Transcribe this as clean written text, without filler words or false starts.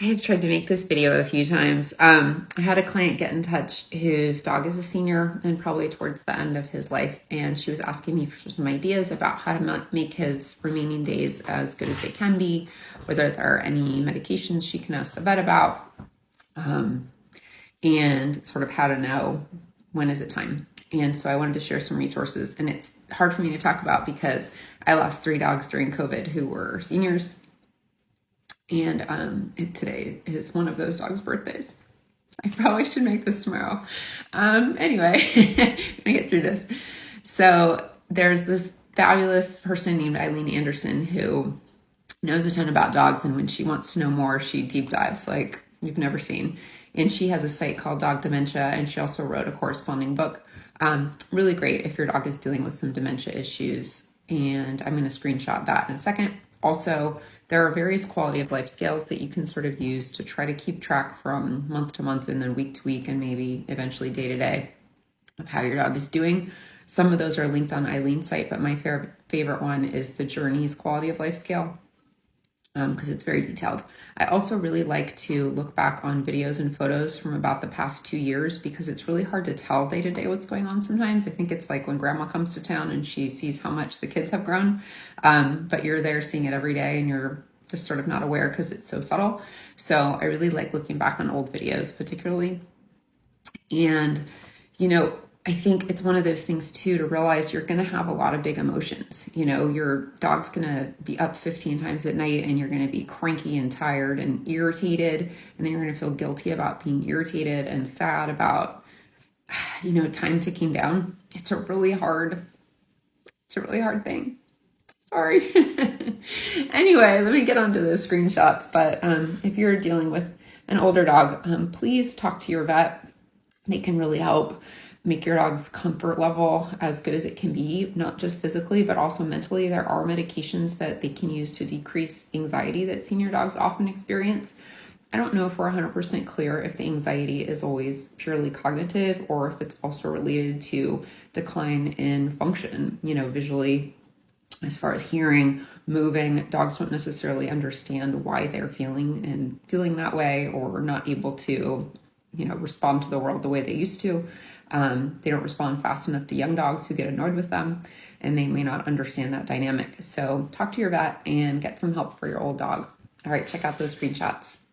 I have tried to make this video a few times. I had a client get in touch whose dog is a senior and probably towards the end of his life, and she was asking me for some ideas about how to make his remaining days as good as they can be, whether there are any medications she can ask the vet about, and sort of how to know when is it time. And so I wanted to share some resources, and it's hard for me to talk about because I lost 3 dogs during COVID who were seniors, and today is one of those dogs' birthdays. I probably should make this tomorrow. Anyway, I'm gonna get through this. So there's this fabulous person named Eileen Anderson who knows a ton about dogs, and when she wants to know more, she deep dives like you've never seen. And she has a site called Dog Dementia, and she also wrote a corresponding book. Really great if your dog is dealing with some dementia issues. And I'm going to screenshot that in a second. Also, there are various quality of life scales that you can sort of use to try to keep track from month to month and then week to week and maybe eventually day to day of how your dog is doing. Some of those are linked on Eileen's site, but my favorite one is the Journeys Quality of Life Scale, because it's very detailed. I also really like to look back on videos and photos from about the past 2 years because it's really hard to tell day to day what's going on sometimes. I think it's like when grandma comes to town and she sees how much the kids have grown, but you're there seeing it every day and you're just sort of not aware because it's so subtle. So I really like looking back on old videos particularly. And, I think it's one of those things too to realize you're going to have a lot of big emotions. Your dog's going to be up 15 times at night and you're going to be cranky and tired and irritated. And then you're going to feel guilty about being irritated and sad about, time ticking down. It's a really hard thing. Sorry. Anyway, let me get onto the screenshots. But if you're dealing with an older dog, please talk to your vet. They can really help make your dog's comfort level as good as it can be, not just physically, but also mentally. There are medications that they can use to decrease anxiety that senior dogs often experience. I don't know if we're 100% clear if the anxiety is always purely cognitive or if it's also related to decline in function, visually, as far as hearing, moving. Dogs don't necessarily understand why they're feeling that way or not able to respond to the world the way they used to. They don't respond fast enough to young dogs who get annoyed with them, and they may not understand that dynamic. So talk to your vet and get some help for your old dog. All right, check out those screenshots.